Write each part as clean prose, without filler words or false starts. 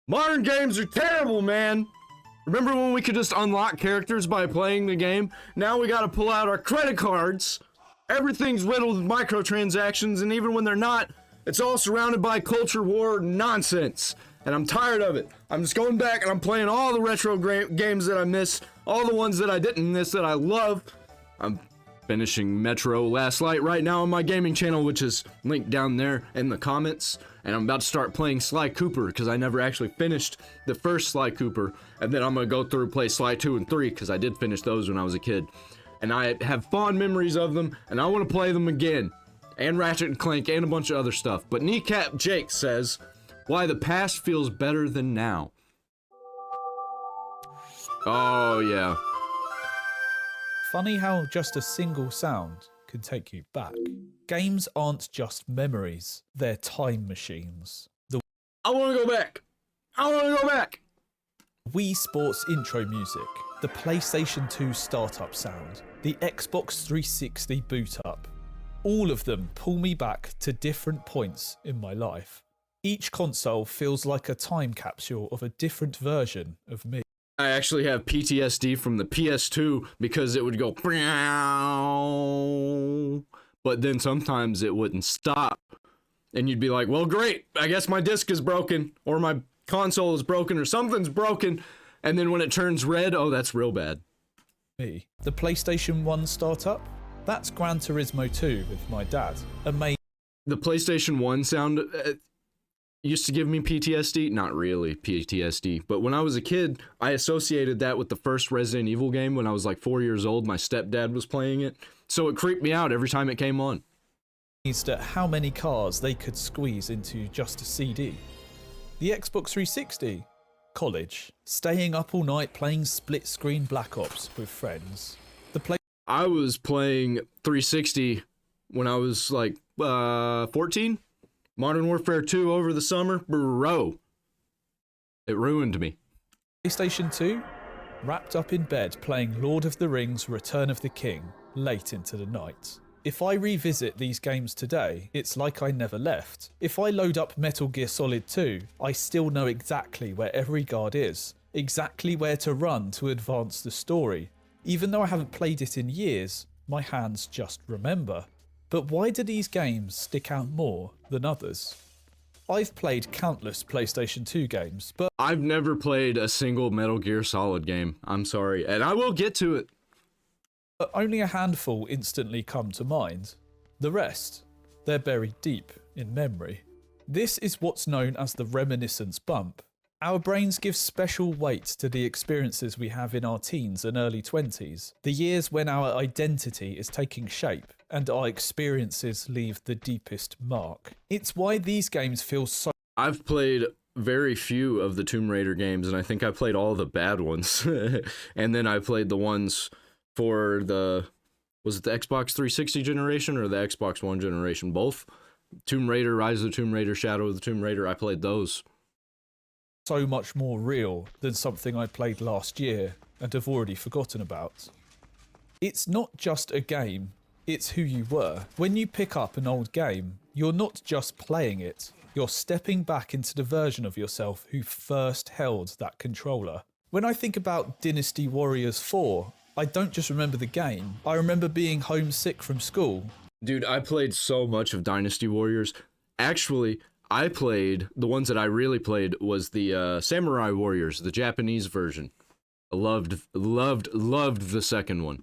Modern games are terrible, man. Remember when we could just unlock characters by playing the game? Now we gotta pull out our credit cards. Everything's riddled with microtransactions, and even when they're not, it's all surrounded by culture war nonsense. And I'm tired of it. I'm just going back and I'm playing all the retro games that I missed, all the ones that I didn't miss that I love. I'm finishing Metro Last Light right now on my gaming channel, which is linked down there in the comments. And I'm about to start playing Sly Cooper because I never actually finished the first Sly Cooper. And then I'm going to go through and play Sly 2 and 3 because I did finish those when I was a kid. And I have fond memories of them, and I want to play them again. And Ratchet and Clank and a bunch of other stuff. But Kneecap Jake says, why the past feels better than now. Oh, yeah. Funny how just a single sound can take you back. Games aren't just memories, they're time machines. I want to go back. I want to go back. Wii Sports intro music, the PlayStation 2 startup sound, the Xbox 360 boot up. All of them pull me back to different points in my life. Each console feels like a time capsule of a different version of me. I actually have PTSD from the PS2 because it would go, but then sometimes it wouldn't stop. And you'd be like, well, great, I guess my disc is broken, or my console is broken, or something's broken. And then when it turns red, oh, that's real bad. Me. The PlayStation 1 startup? That's Gran Turismo 2 with my dad. Amazing. The PlayStation 1 sound used to give me PTSD. Not really PTSD, but when I was a kid, I associated that with the first Resident Evil game when I was like 4 years old. My stepdad was playing it, so it creeped me out every time it came on. At how many cars they could squeeze into just a CD. The Xbox 360? College. Staying up all night playing split-screen Black Ops with friends. I was playing 360 when I was like 14. Modern Warfare 2 over the summer, bro. It ruined me. PlayStation 2? Wrapped up in bed playing Lord of the Rings Return of the King late into the night. If I revisit these games today, it's like I never left. If I load up Metal Gear Solid 2, I still know exactly where every guard is, exactly where to run to advance the story. Even though I haven't played it in years, my hands just remember. But why do these games stick out more than others? I've played countless PlayStation 2 games, but I've never played a single Metal Gear Solid game. I'm sorry, and I will get to it. Only a handful instantly come to mind. The rest, they're buried deep in memory. This is what's known as the reminiscence bump. Our brains give special weight to the experiences we have in our teens and early 20s, the years when our identity is taking shape and our experiences leave the deepest mark. It's why these games feel so... I've played very few of the Tomb Raider games, and I think I played all the bad ones. And then I played the ones for the... Was it the Xbox 360 generation or the Xbox One generation? Both. Tomb Raider, Rise of the Tomb Raider, Shadow of the Tomb Raider, I played those. So much more real than something I played last year and have already forgotten about. It's not just a game, it's who you were. When you pick up an old game, you're not just playing it, you're stepping back into the version of yourself who first held that controller. When I think about Dynasty Warriors 4, I don't just remember the game, I remember being homesick from school. Dude, I played so much of Dynasty Warriors. Actually, I played, the ones that I really played was the Samurai Warriors, the Japanese version. I loved the second one.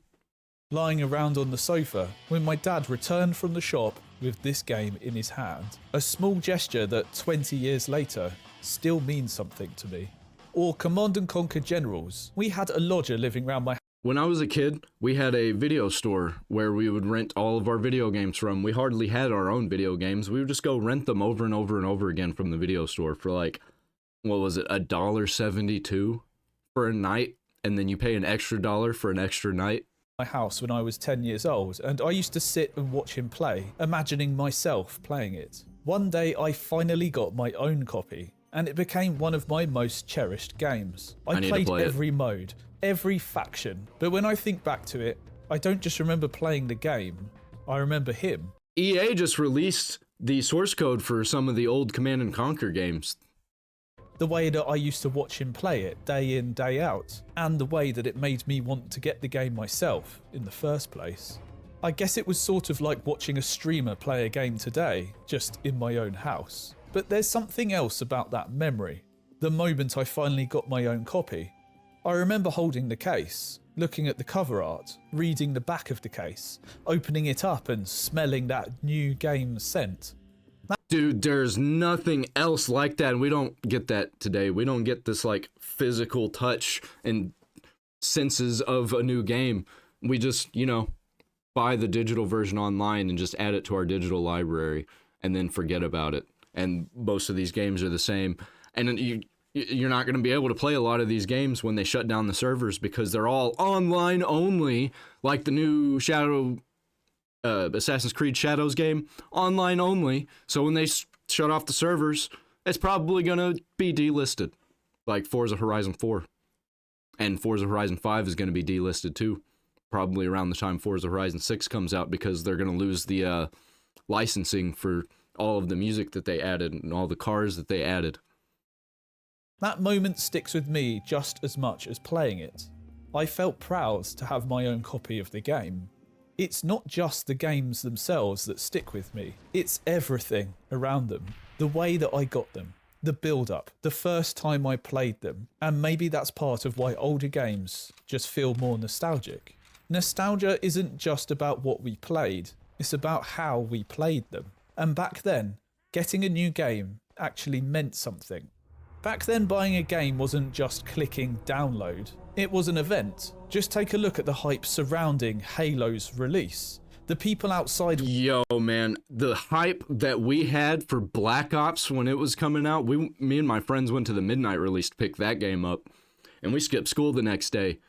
Lying around on the sofa when my dad returned from the shop with this game in his hand. A small gesture that 20 years later still means something to me. Or Command & Conquer Generals. We had a lodger living around my house. When I was a kid, we had a video store where we would rent all of our video games from. We hardly had our own video games. We would just go rent them over and over and over again from the video store for like, what was it, $1.72 for a night? And then you pay an extra $1 for an extra night. My house when I was 10 years old, and I used to sit and watch him play, imagining myself playing it. One day I finally got my own copy, and it became one of my most cherished games. I played every mode, every faction, but when I think back to it, I don't just remember playing the game, I remember him. EA just released the source code for some of the old Command & Conquer games. the way that I used to watch him play it day in, day out, and the way that it made me want to get the game myself in the first place. I guess it was sort of like watching a streamer play a game today, just in my own house. But there's something else about that memory. The moment I finally got my own copy. I remember holding the case, looking at the cover art, reading the back of the case, opening it up and smelling that new game scent. Dude, there's nothing else like that, and we don't get that today. We don't get this, like, physical touch and senses of a new game. We just, you know, buy the digital version online and just add it to our digital library and then forget about it. And most of these games are the same. And you're not going to be able to play a lot of these games when they shut down the servers because they're all online only, like the new Assassin's Creed Shadows game, online only. So when they shut off the servers, it's probably going to be delisted, like Forza Horizon 4. And Forza Horizon 5 is going to be delisted too, probably around the time Forza Horizon 6 comes out, because they're going to lose the licensing for all of the music that they added and all the cars that they added. That moment sticks with me just as much as playing it. I felt proud to have my own copy of the game. It's not just the games themselves that stick with me, it's everything around them. The way that I got them, the build-up, the first time I played them, and maybe that's part of why older games just feel more nostalgic. Nostalgia isn't just about what we played, it's about how we played them. And back then, getting a new game actually meant something. Back then, buying a game wasn't just clicking download, it was an event. Just take a look at the hype surrounding Halo's release. The people outside... Yo, man, the hype that we had for Black Ops when it was coming out, me and my friends went to the midnight release to pick that game up, and we skipped school the next day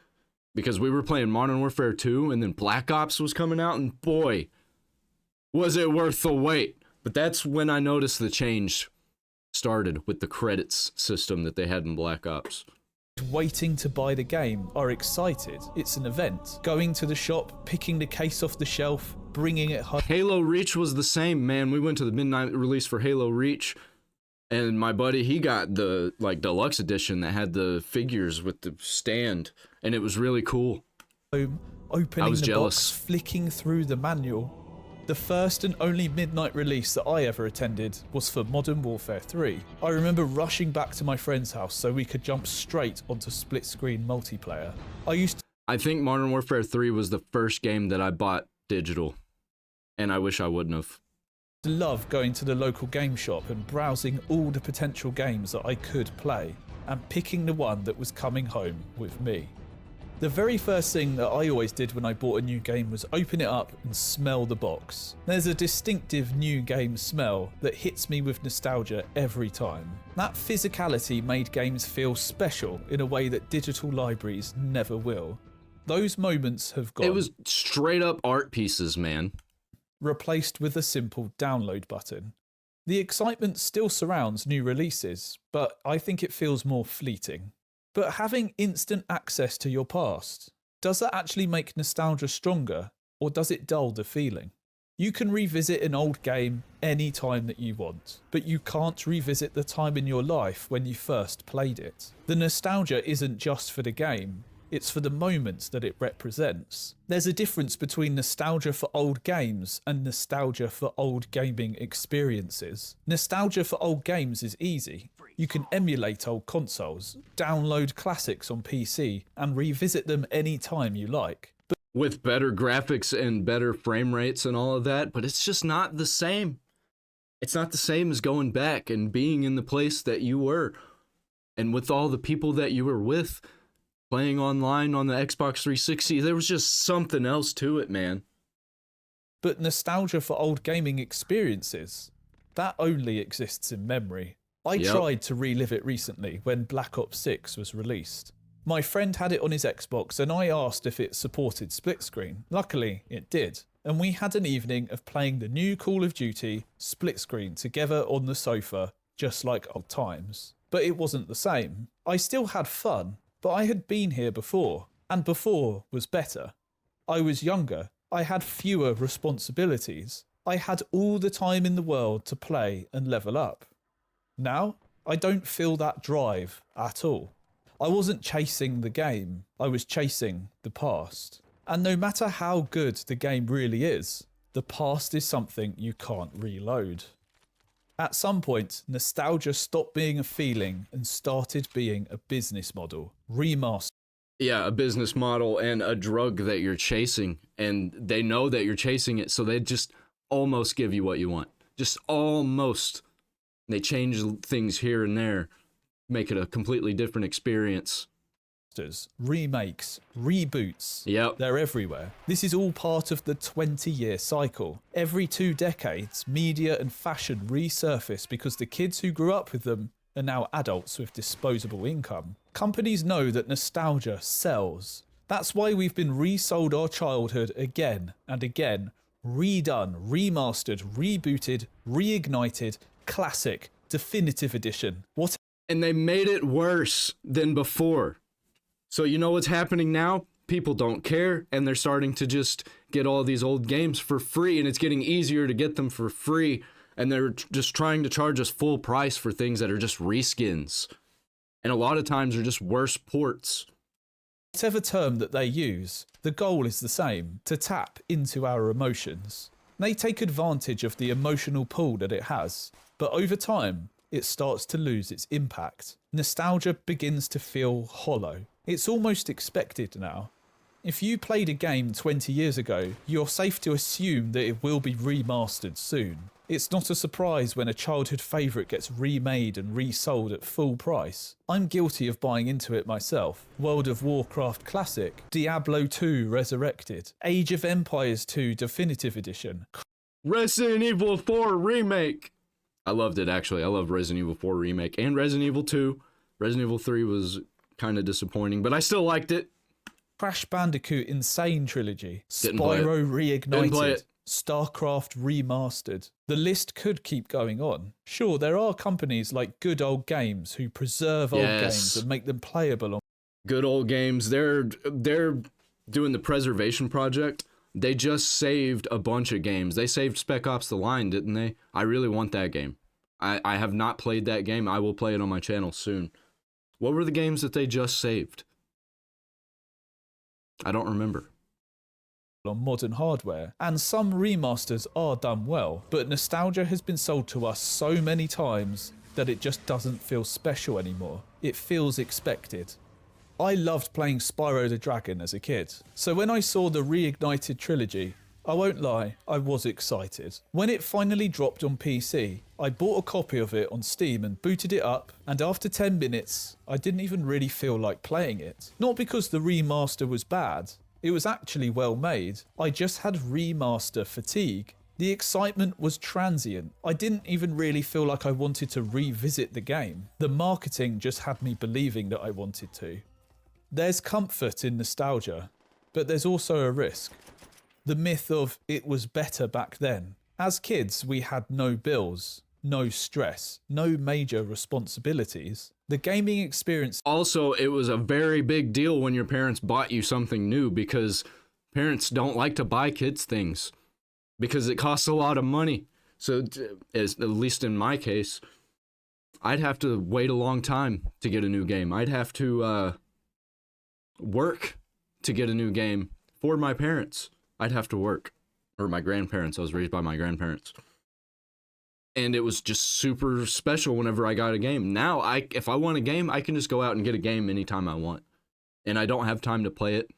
because we were playing Modern Warfare 2, and then Black Ops was coming out, and boy, was it worth the wait. But that's when I noticed the change started with the credits system that they had in Black Ops. Waiting to buy the game are excited. It's an event. Going to the shop, picking the case off the shelf, bringing it home. Halo Reach was the same, man. We went to the midnight release for Halo Reach, and my buddy, he got the deluxe edition that had the figures with the stand, and it was really cool. Opening I was the jealous. box, flicking through the manual. The first and only midnight release that I ever attended was for Modern Warfare 3. I remember rushing back to my friend's house so we could jump straight onto split-screen multiplayer. I think Modern Warfare 3 was the first game that I bought digital, and I wish I wouldn't have. Love going to the local game shop and browsing all the potential games that I could play, and picking the one that was coming home with me. The very first thing that I always did when I bought a new game was open it up and smell the box. There's a distinctive new game smell that hits me with nostalgia every time. That physicality made games feel special in a way that digital libraries never will. Those moments have gone. It was straight up art pieces, man. Replaced with a simple download button. The excitement still surrounds new releases, but I think it feels more fleeting. But having instant access to your past, does that actually make nostalgia stronger, or does it dull the feeling? You can revisit an old game any time that you want, but you can't revisit the time in your life when you first played it. The nostalgia isn't just for the game, it's for the moments that it represents. There's a difference between nostalgia for old games and nostalgia for old gaming experiences. Nostalgia for old games is easy. You can emulate old consoles, download classics on PC, and revisit them any time you like. With better graphics and better frame rates and all of that, but it's just not the same. It's not the same as going back and being in the place that you were, and with all the people that you were with, playing online on the Xbox 360. There was just something else to it, man. But nostalgia for old gaming experiences, that only exists in memory. I tried to relive it recently when Black Ops 6 was released. My friend had it on his Xbox and I asked if it supported split screen. Luckily, it did. And we had an evening of playing the new Call of Duty split screen together on the sofa, just like old times. But it wasn't the same. I still had fun, but I had been here before, and before was better. I was younger, I had fewer responsibilities. I had all the time in the world to play and level up. Now, I don't feel that drive at all. I wasn't chasing the game, I was chasing the past. And no matter how good the game really is, the past is something you can't reload. At some point, nostalgia stopped being a feeling and started being a business model. Remaster. Yeah, a business model and a drug that you're chasing, and they know that you're chasing it, so they just almost give you what you want. Just almost. They change things here and there, make it a completely different experience. Remakes, reboots, Yep. They're everywhere. This is all part of the 20-year cycle. Every 2 decades, media and fashion resurface because the kids who grew up with them are now adults with disposable income. Companies know that nostalgia sells. That's why we've been resold our childhood again and again, redone, remastered, rebooted, reignited, classic, definitive edition. What? And they made it worse than before. So you know what's happening now? People don't care, and they're starting to just get all these old games for free, and it's getting easier to get them for free, and they're just trying to charge us full price for things that are just reskins. And a lot of times they're just worse ports. Whatever term that they use, the goal is the same, to tap into our emotions. They take advantage of the emotional pull that it has, but over time, it starts to lose its impact. Nostalgia begins to feel hollow. It's almost expected now. If you played a game 20 years ago, you're safe to assume that it will be remastered soon. It's not a surprise when a childhood favourite gets remade and resold at full price. I'm guilty of buying into it myself. World of Warcraft Classic, Diablo 2 Resurrected, Age of Empires 2 Definitive Edition, Resident Evil 4 Remake. I loved it, actually. I love Resident Evil 4 Remake and Resident Evil 2. Resident Evil 3 was kind of disappointing, but I still liked it. Crash Bandicoot Insane Trilogy, Didn't play it. Spyro Didn't play Reignited, it. StarCraft Remastered. The list could keep going on. Sure, there are companies like Good Old Games who preserve old games and make them playable on. Good old games. They're doing the preservation project. They just saved a bunch of games. They saved Spec Ops: The Line, didn't they? I really want that game. I have not played that game. I will play it on my channel soon. What were the games that they just saved? I don't remember. On modern hardware, and some remasters are done well, but nostalgia has been sold to us so many times that it just doesn't feel special anymore. It feels expected. I loved playing Spyro the Dragon as a kid, so when I saw the Reignited trilogy, I won't lie, I was excited. When it finally dropped on PC, I bought a copy of it on Steam and booted it up, and after 10 minutes, I didn't even really feel like playing it. Not because the remaster was bad, it was actually well made. I just had remaster fatigue. The excitement was transient. I didn't even really feel like I wanted to revisit the game. The marketing just had me believing that I wanted to. There's comfort in nostalgia, but there's also a risk. The myth of it was better back then. As kids, we had no bills, no stress, no major responsibilities. The gaming experience. Also, it was a very big deal when your parents bought you something new, because parents don't like to buy kids things because it costs a lot of money. So, at least in my case, I'd have to wait a long time to get a new game. I'd have to work to get a new game for my parents. I'd have to work. Or my grandparents. I was raised by my grandparents. And it was just super special whenever I got a game. Now, if I want a game, I can just go out and get a game anytime I want. And I don't have time to play it.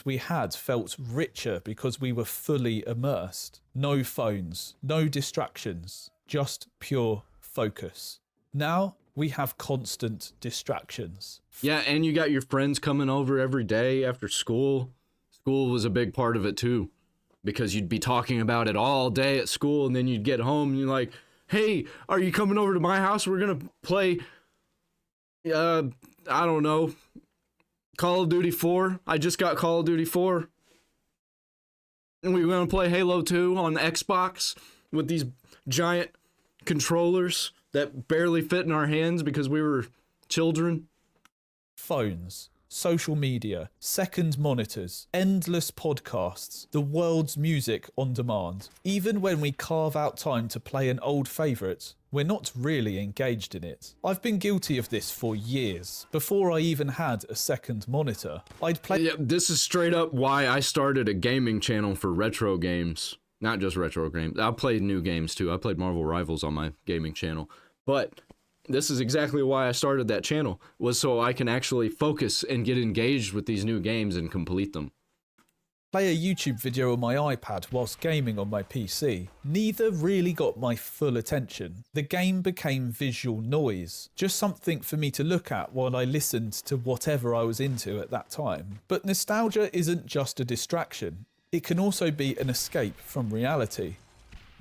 We had felt richer because we were fully immersed. No phones, no distractions, just pure focus. Now, we have constant distractions. Yeah, and you got your friends coming over every day after school. School was a big part of it too, because you'd be talking about it all day at school, and then you'd get home and you're like, hey, are you coming over to my house? We're gonna play, I don't know, Call of Duty 4. I just got Call of Duty 4. And we were gonna play Halo 2 on the Xbox with these giant controllers that barely fit in our hands because we were children. Phones, social media, second monitors, endless podcasts, the world's music on demand. Even when we carve out time to play an old favourite, we're not really engaged in it. I've been guilty of this for years. Before I even had a second monitor, I'd play... Yeah, this is straight up why I started a gaming channel for retro games. Not just retro games. I played new games too. I played Marvel Rivals on my gaming channel. But this is exactly why I started that channel, was so I can actually focus and get engaged with these new games and complete them. Play a YouTube video on my iPad whilst gaming on my PC. Neither really got my full attention. The game became visual noise, just something for me to look at while I listened to whatever I was into at that time. But nostalgia isn't just a distraction. It can also be an escape from reality.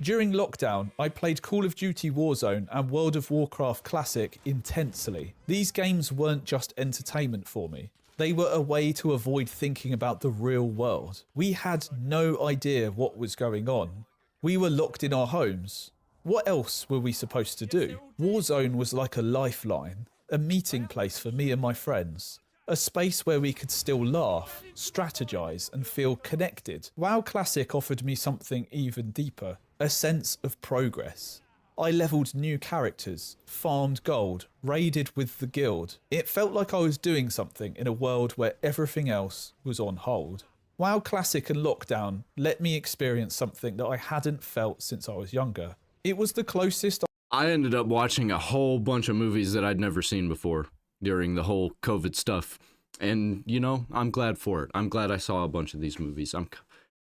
During lockdown, I played Call of Duty Warzone and World of Warcraft Classic intensely. These games weren't just entertainment for me. They were a way to avoid thinking about the real world. We had no idea what was going on. We were locked in our homes. What else were we supposed to do? Warzone was like a lifeline, a meeting place for me and my friends. A space where we could still laugh, strategize, and feel connected. WoW Classic offered me something even deeper, a sense of progress. I leveled new characters, farmed gold, raided with the guild. It felt like I was doing something in a world where everything else was on hold. WoW Classic and lockdown let me experience something that I hadn't felt since I was younger. It was the closest I ended up watching a whole bunch of movies that I'd never seen before during the whole COVID stuff. And, you know, I'm glad for it. I'm glad I saw a bunch of these movies.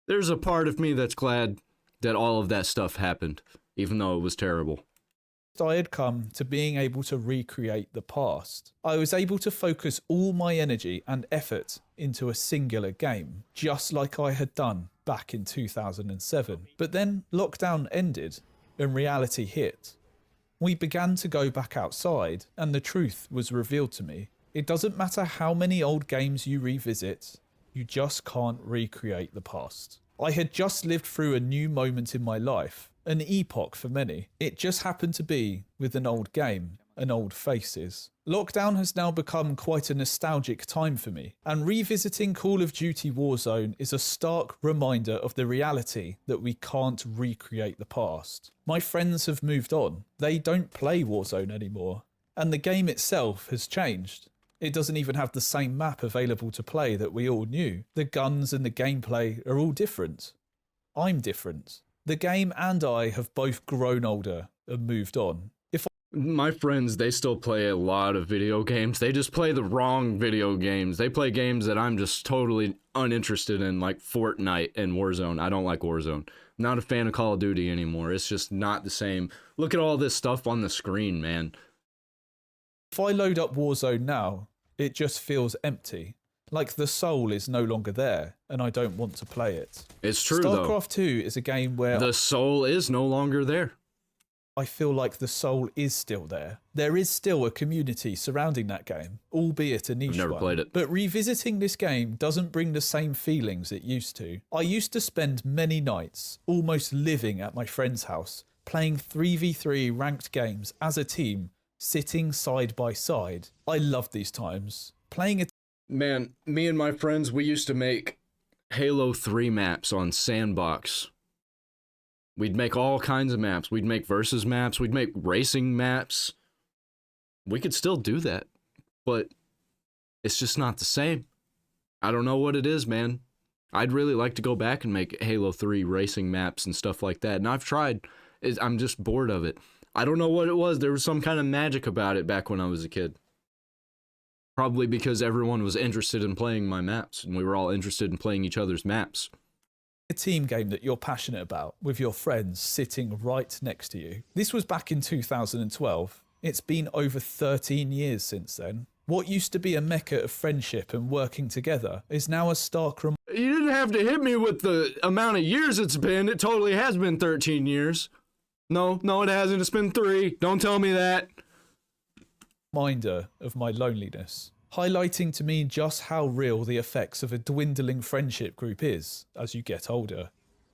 There's a part of me that's glad that all of that stuff happened, even though it was terrible. I had come to being able to recreate the past. I was able to focus all my energy and effort into a singular game, just like I had done back in 2007. But then lockdown ended and reality hit. We began to go back outside, and the truth was revealed to me. It doesn't matter how many old games you revisit, you just can't recreate the past. I had just lived through a new moment in my life, an epoch for many. It just happened to be with an old game and old faces. Lockdown has now become quite a nostalgic time for me, and revisiting Call of Duty Warzone is a stark reminder of the reality that we can't recreate the past. My friends have moved on. They don't play Warzone anymore, and the game itself has changed. It doesn't even have the same map available to play that we all knew. The guns and the gameplay are all different. I'm different. The game and I have both grown older and moved on. My friends, they still play a lot of video games. They just play the wrong video games. They play games that I'm just totally uninterested in, like Fortnite and Warzone. I don't like Warzone. I'm not a fan of Call of Duty anymore. It's just not the same. Look at all this stuff on the screen, man. If I load up Warzone now, it just feels empty. Like the soul is no longer there, and I don't want to play it. It's true, though. StarCraft 2 is a game where the soul is no longer there. I feel like the soul is still there. There is still a community surrounding that game, albeit a niche one. Never played it. But revisiting this game doesn't bring the same feelings it used to. I used to spend many nights almost living at my friend's house, playing 3v3 ranked games as a team, sitting side by side. I loved these times. Man, me and my friends, we used to make Halo 3 maps on Sandbox. We'd make all kinds of maps. We'd make versus maps. We'd make racing maps. We could still do that, but it's just not the same. I don't know what it is, man. I'd really like to go back and make Halo 3 racing maps and stuff like that, and I've tried. I'm just bored of it. I don't know what it was. There was some kind of magic about it back when I was a kid. Probably because everyone was interested in playing my maps, and we were all interested in playing each other's maps. A team game that you're passionate about with your friends sitting right next to you. This was back in 2012. It's been over 13 years since then. What used to be a mecca of friendship and working together is now a stark reminder. You didn't have to hit me with the amount of years it's been. It totally has been 13 years. No, it hasn't. It's been 3. Don't tell me that. Reminder of my loneliness, highlighting to me just how real the effects of a dwindling friendship group is as you get older.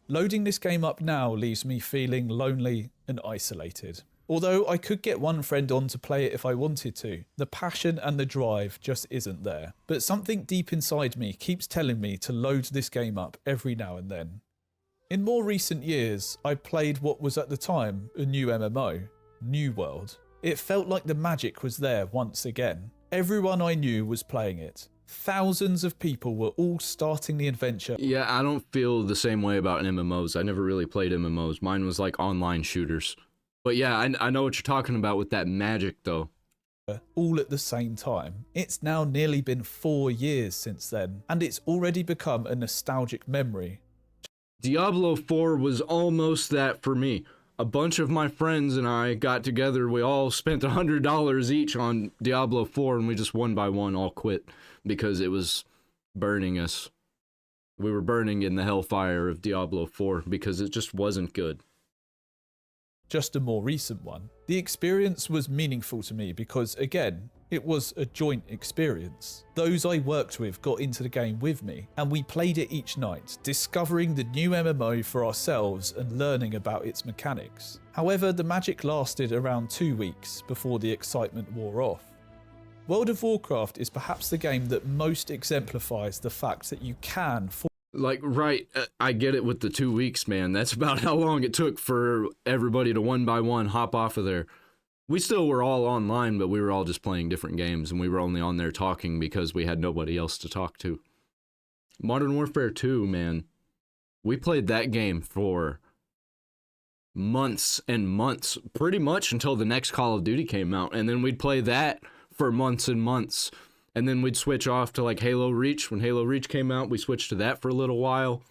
Loading this game up now leaves me feeling lonely and isolated. Although I could get one friend on to play it if I wanted to, the passion and the drive just isn't there. But something deep inside me keeps telling me to load this game up every now and then. In more recent years, I played what was at the time a new MMO, New World. It felt like the magic was there once again. Everyone I knew was playing it. Thousands of people were all starting the adventure. Yeah, I don't feel the same way about MMOs. I never really played MMOs. Mine was like online shooters. But yeah, I know what you're talking about with that magic though. All at the same time. It's now nearly been 4 years since then, and it's already become a nostalgic memory. Diablo 4 was almost that for me. A bunch of my friends and I got together, we all spent $100 each on Diablo 4 and we just one by one all quit because it was burning us. We were burning in the hellfire of Diablo 4 because it just wasn't good. Just a more recent one. The experience was meaningful to me because, again, it was a joint experience. Those I worked with got into the game with me, and we played it each night, discovering the new MMO for ourselves and learning about its mechanics. However, the magic lasted around 2 weeks before the excitement wore off. World of Warcraft is perhaps the game that most exemplifies the fact that you can Like, right, I get it with the 2 weeks, man. That's about how long it took for everybody to one by one hop off of there. We still were all online, but we were all just playing different games, and we were only on there talking because we had nobody else to talk to. Modern Warfare 2, man. We played that game for months and months, pretty much until the next Call of Duty came out, and then we'd play that for months and months. And then we'd switch off to like Halo Reach. When Halo Reach came out, we switched to that for a little while.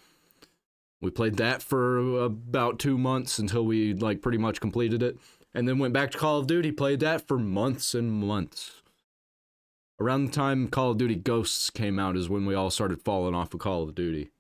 We played that for about 2 months until we like pretty much completed it. And then went back to Call of Duty, played that for months and months. Around the time Call of Duty Ghosts came out is when we all started falling off of Call of Duty.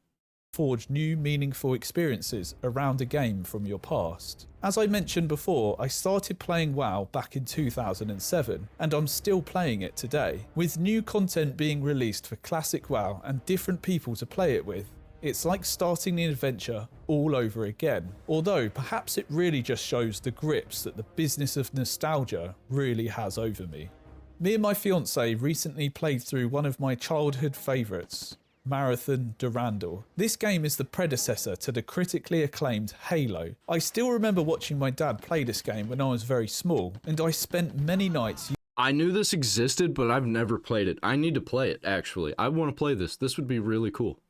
Forge new meaningful experiences around a game from your past. As I mentioned before, I started playing WoW back in 2007, and I'm still playing it today. With new content being released for classic WoW and different people to play it with, it's like starting the adventure all over again. Although perhaps it really just shows the grips that the business of nostalgia really has over me. Me and my fiance recently played through one of my childhood favourites, Marathon Durandal. This game is the predecessor to the critically acclaimed Halo. I still remember watching my dad play this game when I was very small, and I spent many nights. I knew this existed, but I've never played it. I need to play it, actually. I want to play this. This would be really cool.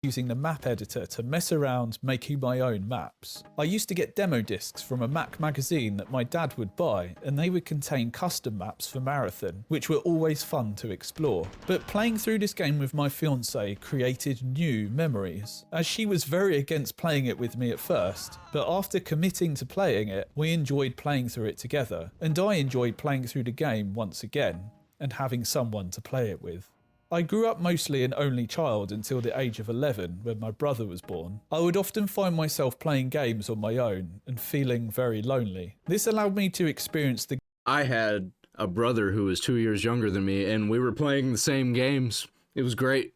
Using the map editor to mess around making my own maps. I used to get demo discs from a Mac magazine that my dad would buy, and they would contain custom maps for Marathon, which were always fun to explore. But playing through this game with my fiance created new memories, as she was very against playing it with me at first, but after committing to playing it, we enjoyed playing through it together, and I enjoyed playing through the game once again, and having someone to play it with. I grew up mostly an only child until the age of 11 when my brother was born. I would often find myself playing games on my own and feeling very lonely. This allowed me to experience the... I had a brother who was 2 years younger than me, and we were playing the same games. It was great.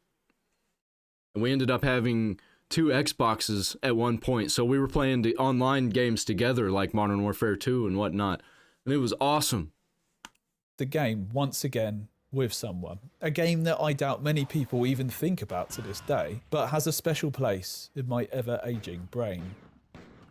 And we ended up having 2 Xboxes at one point, so we were playing the online games together like Modern Warfare 2 and whatnot. And it was awesome. The game once again with someone. A game that I doubt many people even think about to this day, but has a special place in my ever-aging brain.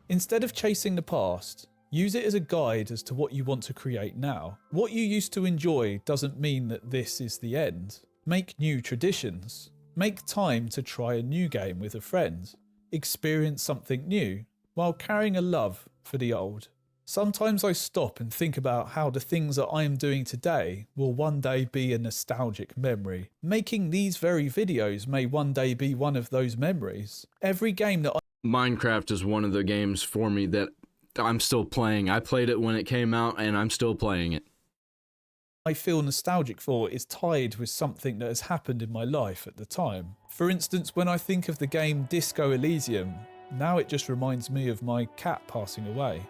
Instead of chasing the past, use it as a guide as to what you want to create now. What you used to enjoy doesn't mean that this is the end. Make new traditions. Make time to try a new game with a friend. Experience something new, while carrying a love for the old. Sometimes I stop and think about how the things that I am doing today will one day be a nostalgic memory. Making these very videos may one day be one of those memories. Every game that Minecraft is one of the games for me that I'm still playing. I played it when it came out and I'm still playing it. I feel nostalgic for is tied with something that has happened in my life at the time. For instance, when I think of the game Disco Elysium, now it just reminds me of my cat passing away.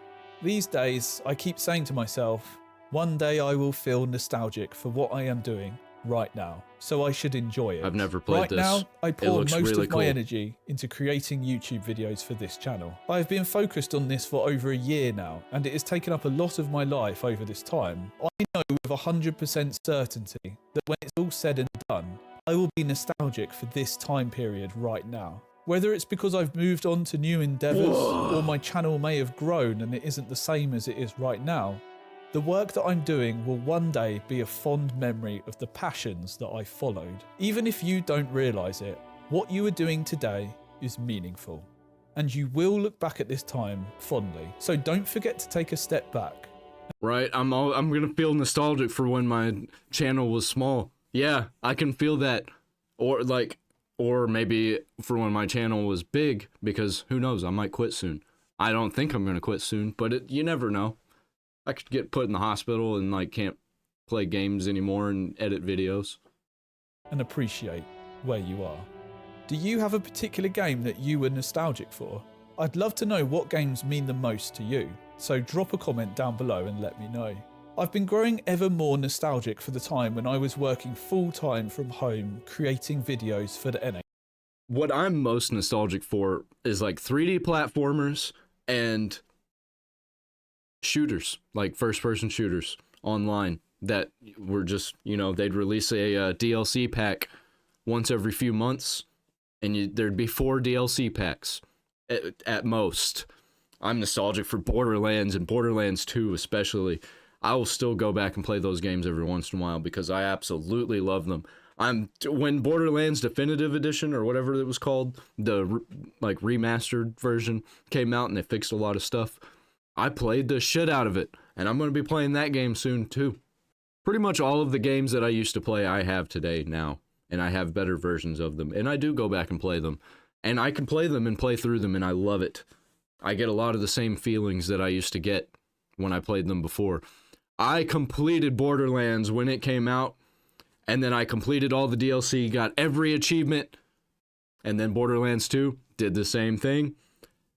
These days, I keep saying to myself, one day I will feel nostalgic for what I am doing, right now, so I should enjoy it. I've never played right this. Now, I pour looks most really of cool. my energy into creating YouTube videos for this channel. I have been focused on this for over a year now, and it has taken up a lot of my life over this time. I know with 100% certainty that when it's all said and done, I will be nostalgic for this time period right now. Whether it's because I've moved on to new endeavours, or my channel may have grown and it isn't the same as it is right now, the work that I'm doing will one day be a fond memory of the passions that I followed. Even if you don't realise it, what you are doing today is meaningful, and you will look back at this time fondly. So don't forget to take a step back. Right, I'm gonna feel nostalgic for when my channel was small. Yeah, I can feel that. Or maybe for when my channel was big, because who knows, I might quit soon. I don't think I'm gonna quit soon, but you never know. I could get put in the hospital and like can't play games anymore and edit videos. And appreciate where you are. Do you have a particular game that you were nostalgic for? I'd love to know what games mean the most to you, so drop a comment down below and let me know. I've been growing ever more nostalgic for the time when I was working full-time from home, creating videos for the NA. What I'm most nostalgic for is like 3D platformers and shooters, like first-person shooters online that were just, they'd release a DLC pack once every few months, and there'd be 4 DLC packs at most. I'm nostalgic for Borderlands and Borderlands 2 especially. I will still go back and play those games every once in a while because I absolutely love them. When Borderlands Definitive Edition or whatever it was called, the remastered version came out and they fixed a lot of stuff, I played the shit out of it, and I'm going to be playing that game soon too. Pretty much all of the games that I used to play I have today now, and I have better versions of them, and I do go back and play them, and I can play them and play through them, and I love it. I get a lot of the same feelings that I used to get when I played them before. I completed Borderlands when it came out, and then I completed all the DLC, got every achievement, and then Borderlands 2 did the same thing.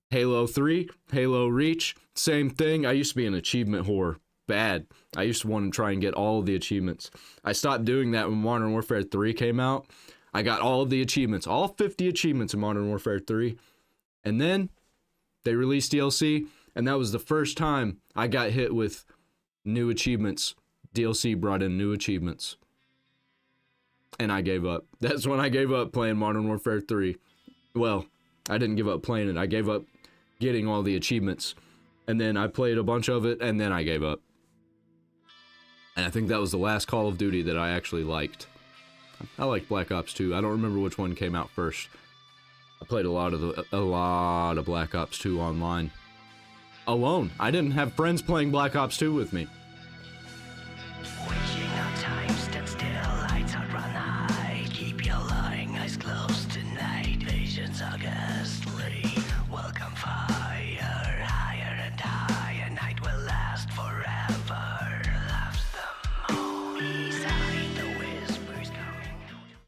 Halo 3, Halo Reach, same thing. I used to be an achievement whore. Bad. I used to want to try and get all of the achievements. I stopped doing that when Modern Warfare 3 came out. I got all of the achievements, all 50 achievements in Modern Warfare 3. And then they released DLC, and that was the first time I got hit with new achievements. DLC brought in new achievements. And I gave up. That's when I gave up playing Modern Warfare 3. Well, I didn't give up playing it. I gave up getting all the achievements. And then I played a bunch of it, and then I gave up. And I think that was the last Call of Duty that I actually liked. I liked Black Ops 2. I don't remember which one came out first. I played a lot of Black Ops 2 online. Alone. I didn't have friends playing Black Ops 2 with me.